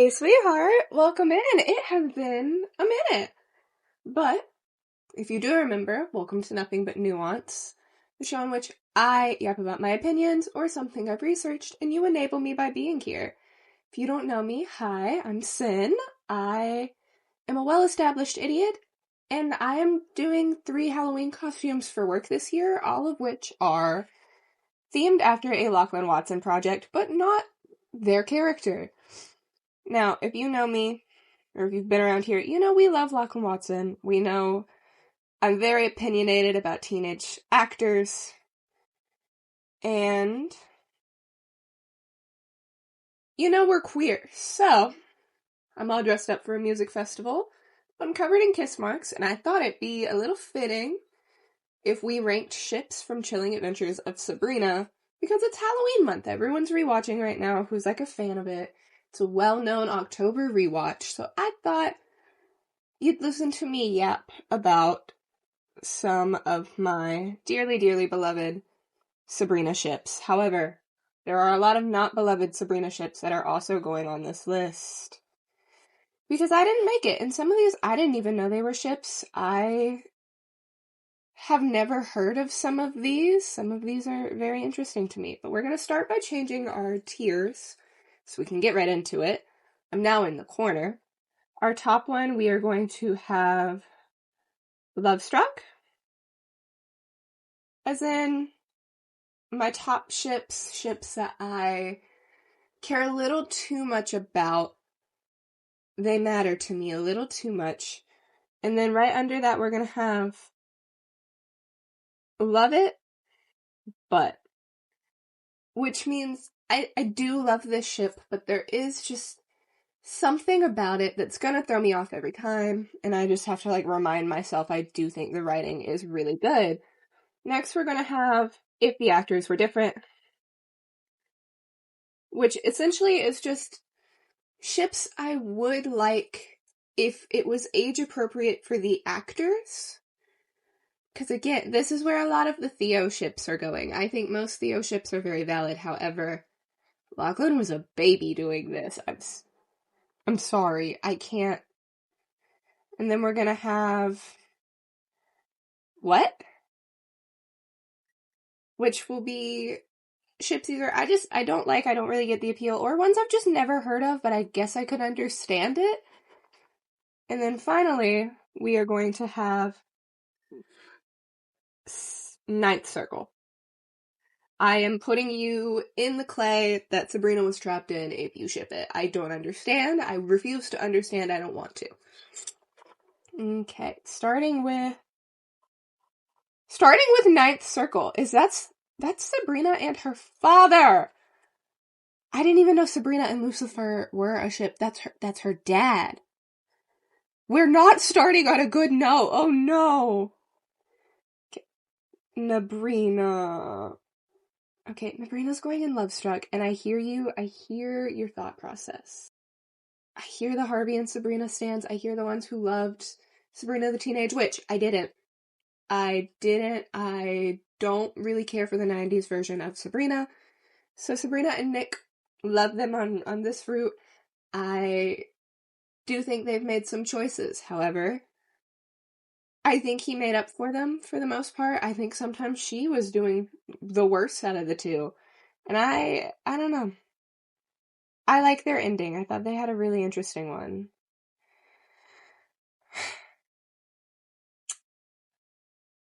Hey, sweetheart, welcome in. It has been a minute. But if you do remember, welcome to Nothing But Nuance, the show in which I yap about my opinions or something I've researched, and you enable me by being here. If you don't know me, hi, I'm Sin. I am a well-established idiot, and I am doing 3 Halloween costumes for work this year, all of which are themed after a Lachlan Watson project, but not their character. Now, if you know me, or if you've been around here, you know we love Lachlan Watson. We know I'm very opinionated about teenage actors. And, you know we're queer. So, I'm all dressed up for a music festival. I'm covered in kiss marks, and I thought it'd be a little fitting if we ranked ships from Chilling Adventures of Sabrina, because it's Halloween month. Everyone's rewatching right now who's like a fan of it. It's a well-known October rewatch, so I thought you'd listen to me yap about some of my dearly, dearly beloved Sabrina ships. However, there are a lot of not beloved Sabrina ships that are also going on this list. Because I didn't make it, and some of these I didn't even know they were ships. I have never heard of some of these. Some of these are very interesting to me. But we're going to start by changing our tiers so we can get right into it. I'm now in the corner. Our top one, we are going to have Lovestruck. As in, my top ships that I care a little too much about. They matter to me a little too much. And then right under that, we're going to have Love It, But. Which means I do love this ship, but there is just something about it that's going to throw me off every time. And I just have to remind myself I do think the writing is really good. Next, we're going to have If the Actors Were Different, which essentially is just ships I would like if it was age appropriate for the actors. Because again, this is where a lot of the Theo ships are going. I think most Theo ships are very valid. However, Lachlan was a baby doing this. I'm sorry. I can't. And then we're gonna have What? Which will be ships either I don't like, I don't really get the appeal, or ones I've just never heard of, but I guess I could understand it. And then finally, we are going to have Ninth Circle. I am putting you in the clay that Sabrina was trapped in if you ship it. I don't understand. I refuse to understand. I don't want to. Okay, starting with Ninth Circle. That's Sabrina and her father. I didn't even know Sabrina and Lucifer were a ship. That's her dad. We're not starting on a good note. Oh no. Okay. Nabrina. Okay, Nabrina's going in Lovestruck, and I hear you. I hear your thought process. I hear the Harvey and Sabrina stans. I hear the ones who loved Sabrina the Teenage Witch. I didn't. I don't really care for the 90s version of Sabrina. So Sabrina and Nick love them on this route. I do think they've made some choices. However, I think he made up for them for the most part. I think sometimes she was doing the worst out of the two. And I don't know. I like their ending. I thought they had a really interesting one.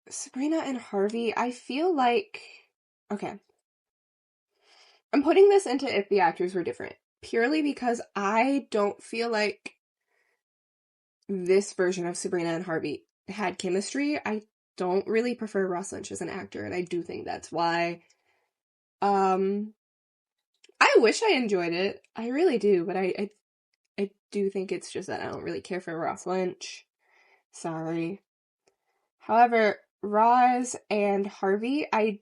Sabrina and Harvey, I feel like... Okay. I'm putting this into If the Actors Were Different, purely because I don't feel like this version of Sabrina and Harvey had chemistry. I don't really prefer Ross Lynch as an actor, and I do think that's why. I wish I enjoyed it. I really do, but I do think it's just that I don't really care for Ross Lynch. Sorry. However, Roz and Harvey, I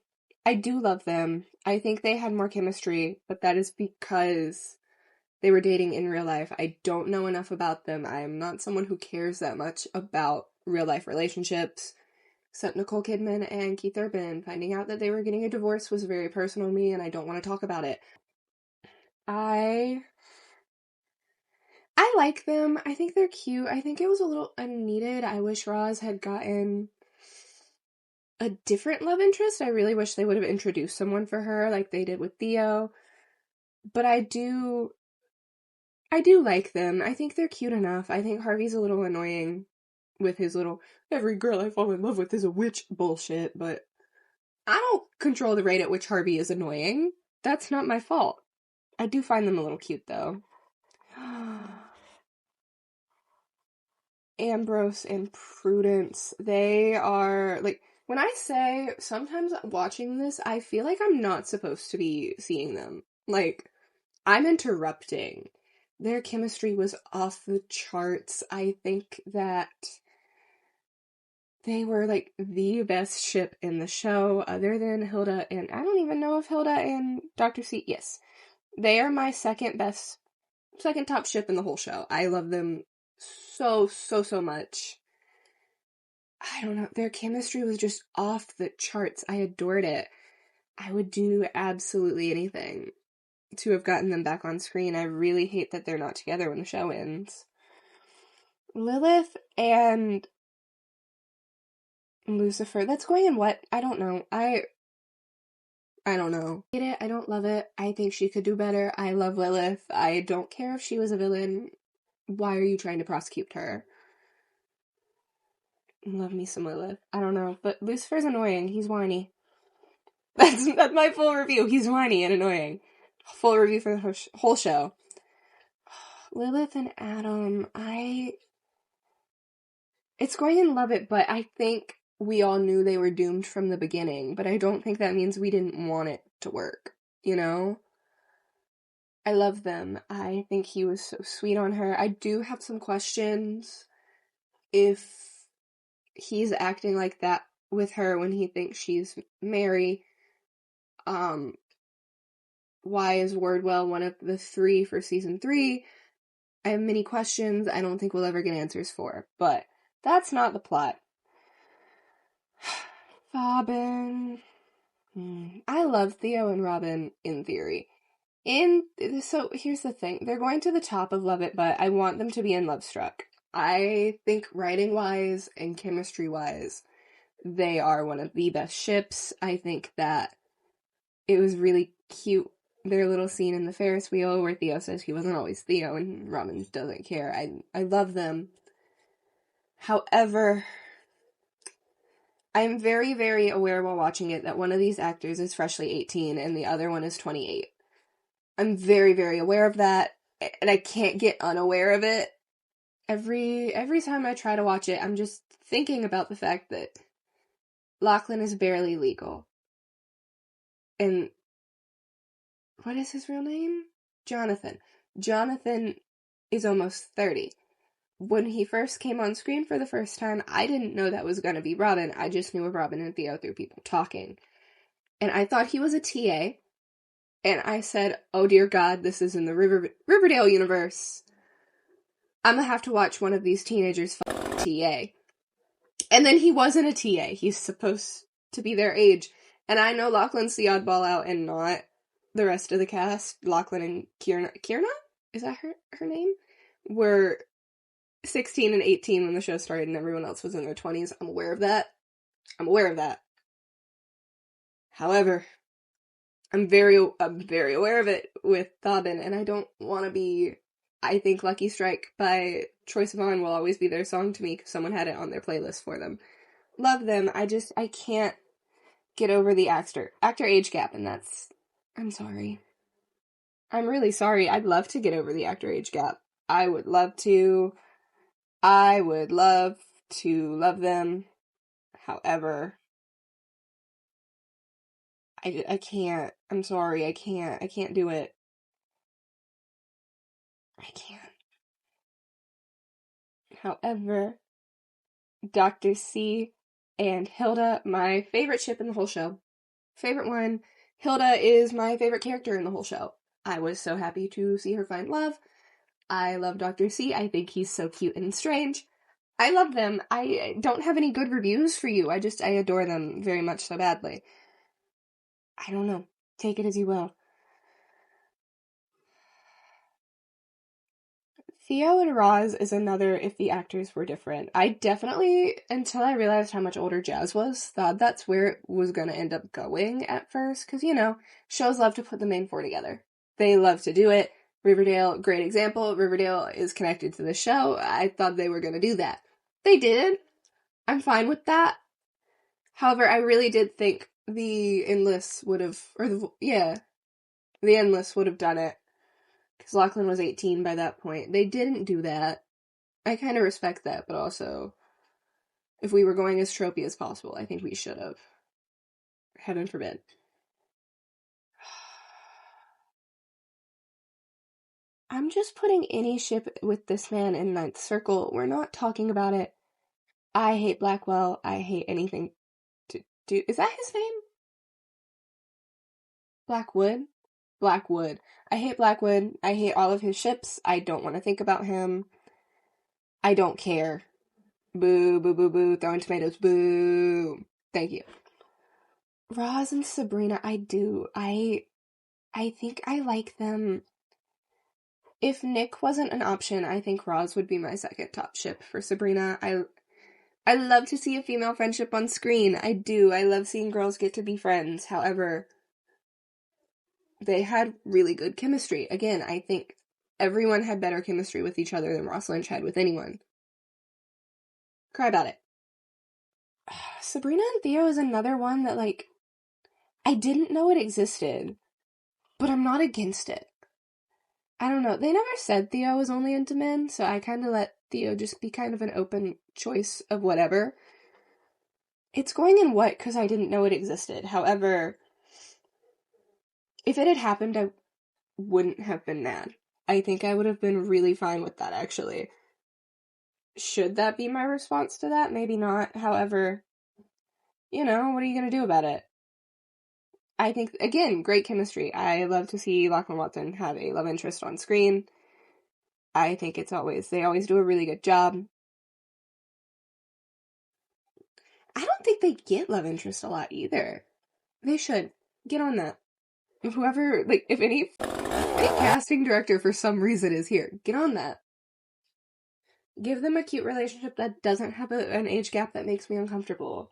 do love them. I think they had more chemistry, but that is because they were dating in real life. I don't know enough about them. I am not someone who cares that much about real life relationships. Except Nicole Kidman and Keith Urban. Finding out that they were getting a divorce was very personal to me, and I don't want to talk about it. I I like them. I think they're cute. I think it was a little unneeded. I wish Roz had gotten a different love interest. I really wish they would have introduced someone for her like they did with Theo. But I do like them. I think they're cute enough. I think Harvey's a little annoying with his little every girl I fall in love with is a witch bullshit, but I don't control the rate at which Harvey is annoying. That's not my fault. I do find them a little cute though. Ambrose and Prudence, they are like when I say sometimes watching this, I feel like I'm not supposed to be seeing them. Like I'm interrupting. Their chemistry was off the charts. I think that they were like the best ship in the show, other than Hilda and I don't even know if Hilda and Dr. C. Yes, they are my second top ship in the whole show. I love them so much. I don't know. Their chemistry was just off the charts. I adored it. I would do absolutely anything to have gotten them back on screen. I really hate that they're not together when the show ends. Lilith and Lucifer. That's going in what? I don't know. I don't know. I hate it. I don't love it. I think she could do better. I love Lilith. I don't care if she was a villain. Why are you trying to prosecute her? Love me some Lilith. I don't know. But Lucifer's annoying. He's whiny. That's my full review. He's whiny and annoying. Full review for the whole show. Lilith and Adam. It's going in love it, but I think we all knew they were doomed from the beginning, but I don't think that means we didn't want it to work, you know? I love them. I think he was so sweet on her. I do have some questions if he's acting like that with her when he thinks she's Mary. Why is Wardwell one of the 3 for season 3? I have many questions I don't think we'll ever get answers for, but that's not the plot. Robin. I love Theo and Robin in theory. So here's the thing. They're going to the top of Love It, but I want them to be in Love Struck. I think writing-wise and chemistry-wise, they are one of the best ships. I think that it was really cute, their little scene in the Ferris wheel where Theo says he wasn't always Theo and Robin doesn't care. I love them. However, I'm very, very aware while watching it that one of these actors is freshly 18 and the other one is 28. I'm very, very aware of that, and I can't get unaware of it. Every time I try to watch it, I'm just thinking about the fact that Lachlan is barely legal. And what is his real name? Jonathan. Jonathan is almost 30. When he first came on screen for the first time, I didn't know that was going to be Robin. I just knew of Robin and Theo through people talking. And I thought he was a TA. And I said, oh dear God, this is in the Riverdale universe. I'm going to have to watch one of these teenagers fuck TA. And then he wasn't a TA. He's supposed to be their age. And I know Lachlan's the oddball out and not the rest of the cast. Lachlan and Kierna? Is that her name? Were 16 and 18 when the show started and everyone else was in their 20s. I'm aware of that. However, I'm very aware of it with Thobin, and I don't want to be. I think Lucky Strike by Troye Sivan will always be their song to me because someone had it on their playlist for them. Love them. I can't get over the actor age gap, and I'm sorry. I'm really sorry. I'd love to get over the actor age gap. I would love to love them. However, I can't. I'm sorry. I can't do it. I can't. However, Dr. C and Hilda, my favorite ship in the whole show. Favorite one. Hilda is my favorite character in the whole show. I was so happy to see her find love. I love Dr. C. I think he's so cute and strange. I love them. I don't have any good reviews for you. I adore them very much so badly. I don't know. Take it as you will. Theo and Roz is another if the actors were different. I definitely, until I realized how much older Jazz was, thought that's where it was going to end up going at first. Because, you know, shows love to put the main four together. They love to do it. Riverdale, great example. Riverdale is connected to the show. I thought they were going to do that. They didn't. I'm fine with that. However, I really did think the Endless would have, the Endless would have done it. Because Lachlan was 18 by that point. They didn't do that. I kind of respect that, but also, if we were going as tropey as possible, I think we should have. Heaven forbid. I'm just putting any ship with this man in Ninth Circle. We're not talking about it. I hate Blackwell. I hate anything to do. Is that his name? Blackwood? Blackwood. I hate Blackwood. I hate all of his ships. I don't want to think about him. I don't care. Boo, boo, boo, boo. Throwing tomatoes. Boo. Thank you. Roz and Sabrina, I do. I think I like them. If Nick wasn't an option, I think Roz would be my second top ship for Sabrina. I love to see a female friendship on screen. I do. I love seeing girls get to be friends. However, they had really good chemistry. Again, I think everyone had better chemistry with each other than Ross Lynch had with anyone. Cry about it. Sabrina and Theo is another one that, like, I didn't know it existed, but I'm not against it. I don't know. They never said Theo was only into men, so I kind of let Theo just be kind of an open choice of whatever. It's going in what because I didn't know it existed. However, if it had happened, I wouldn't have been mad. I think I would have been really fine with that, actually. Should that be my response to that? Maybe not. However, you know, what are you going to do about it? I think, again, great chemistry. I love to see Lachlan Watson have a love interest on screen. I think they always do a really good job. I don't think they get love interest a lot either. They should. Get on that. If any casting director for some reason is here, get on that. Give them a cute relationship that doesn't have an age gap that makes me uncomfortable.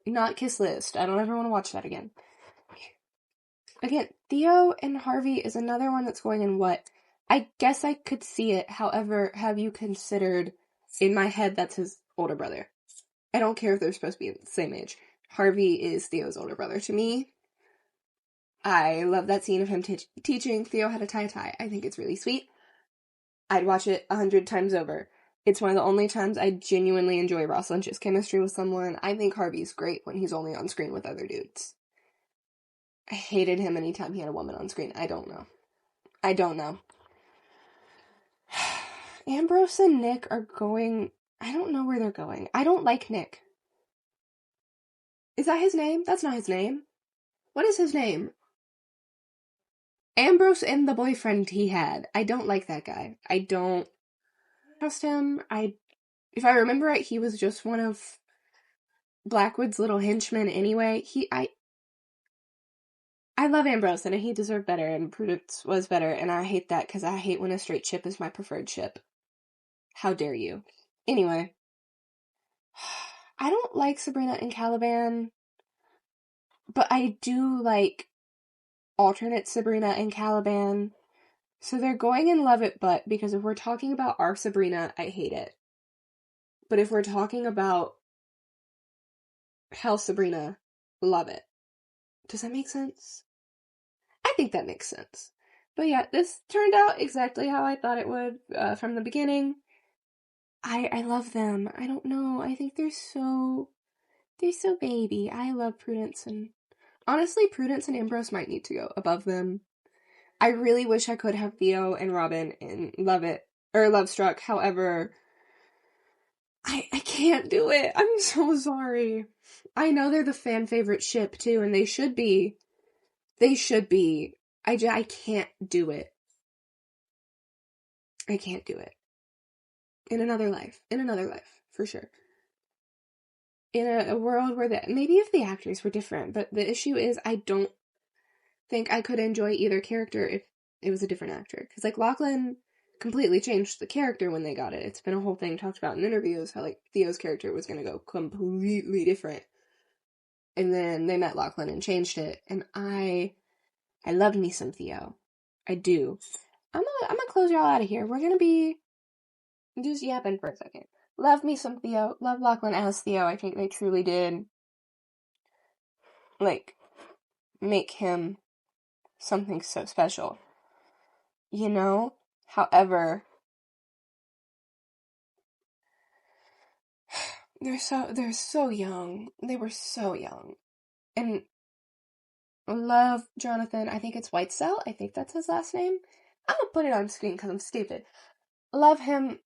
Not Kiss List. I don't ever want to watch that again. Again, Theo and Harvey is another one that's going in what? I guess I could see it. However, have you considered, in my head, that's his older brother. I don't care if they're supposed to be the same age. Harvey is Theo's older brother to me. I love that scene of him teaching Theo how to tie. I think it's really sweet. I'd watch it 100 times over. It's one of the only times I genuinely enjoy Ross Lynch's chemistry with someone. I think Harvey's great when he's only on screen with other dudes. I hated him anytime he had a woman on screen. I don't know. Ambrose and Nick are going... I don't know where they're going. I don't like Nick. Is that his name? That's not his name. What is his name? Ambrose and the boyfriend he had. I don't like that guy. I don't trust him. If I remember right, he was just one of Blackwood's little henchmen anyway. I love Ambrose, and he deserved better, and Prudence was better, and I hate that, because I hate when a straight ship is my preferred ship. How dare you. Anyway. I don't like Sabrina and Caliban, but I do like alternate Sabrina and Caliban. So they're going in love it, but because if we're talking about our Sabrina, I hate it. But if we're talking about Hell Sabrina, love it. Does that make sense? I think that makes sense. But yeah, this turned out exactly how I thought it would from the beginning. I love them. I don't know. I think they're so baby. I love Prudence, and honestly, Prudence and Ambrose might need to go above them. I really wish I could have Theo and Robin in Love Struck. However, I can't do it. I'm so sorry. I know they're the fan favorite ship too, and they should be. I can't do it. I can't do it. In another life, for sure. In a world where maybe if the actors were different, but the issue is I don't think I could enjoy either character if it was a different actor. Because, like, Lachlan completely changed the character when they got it. It's been a whole thing talked about in interviews how like Theo's character was going to go completely different. And then they met Lachlan and changed it. And I loved me some Theo. I do. I'm gonna close y'all out of here. We're gonna be just yapping for a second. Love me some Theo. Love Lachlan as Theo. I think they truly did like make him something so special. You know? However, they're so young. They were so young. And love Jonathan. I think it's Whitesell. I think that's his last name. I'm gonna put it on screen because I'm stupid. Love him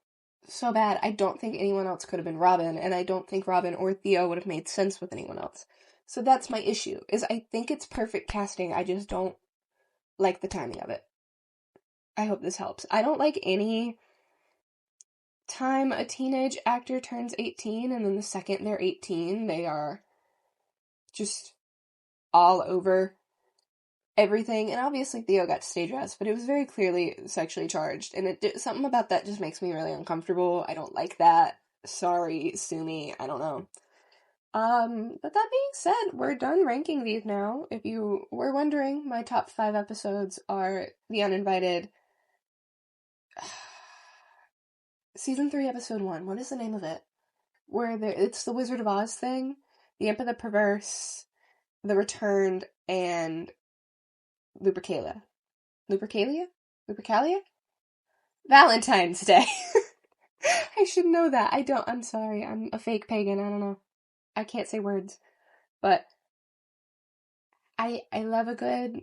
so bad. I don't think anyone else could have been Robin, and I don't think Robin or Theo would have made sense with anyone else. So that's my issue, is I think it's perfect casting. I just don't like the timing of it. I hope this helps. I don't like any time a teenage actor turns 18 and then the second they're 18, they are just all over everything. And obviously Theo got stage rest, but it was very clearly sexually charged, and something about that just makes me really uncomfortable. I don't like that. Sorry, sue me. I don't know. But that being said, we're done ranking these now. If you were wondering, my top 5 episodes are The Uninvited, Season 3, Episode 1. What is the name of it? It's the Wizard of Oz thing, The Imp of the Perverse, The Returned, and Lupercalia? Valentine's Day. I should know that. I don't. I'm sorry. I'm a fake pagan. I don't know. I can't say words. But I love a good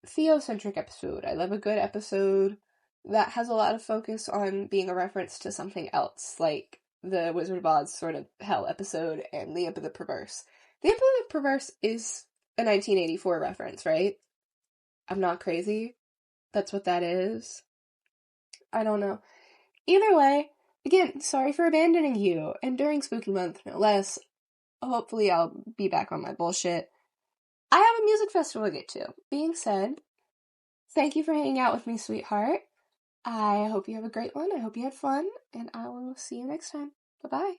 Theo-centric episode. I love a good episode that has a lot of focus on being a reference to something else, like the Wizard of Oz sort of hell episode and The Imp of the Perverse. The Imp of the Perverse is a 1984 reference, right? I'm not crazy. That's what that is. I don't know. Either way, again, sorry for abandoning you, and during Spooky Month, no less. Hopefully I'll be back on my bullshit. I have a music festival to get to. Being said, thank you for hanging out with me, sweetheart. I hope you have a great one. I hope you had fun, and I will see you next time. Bye-bye.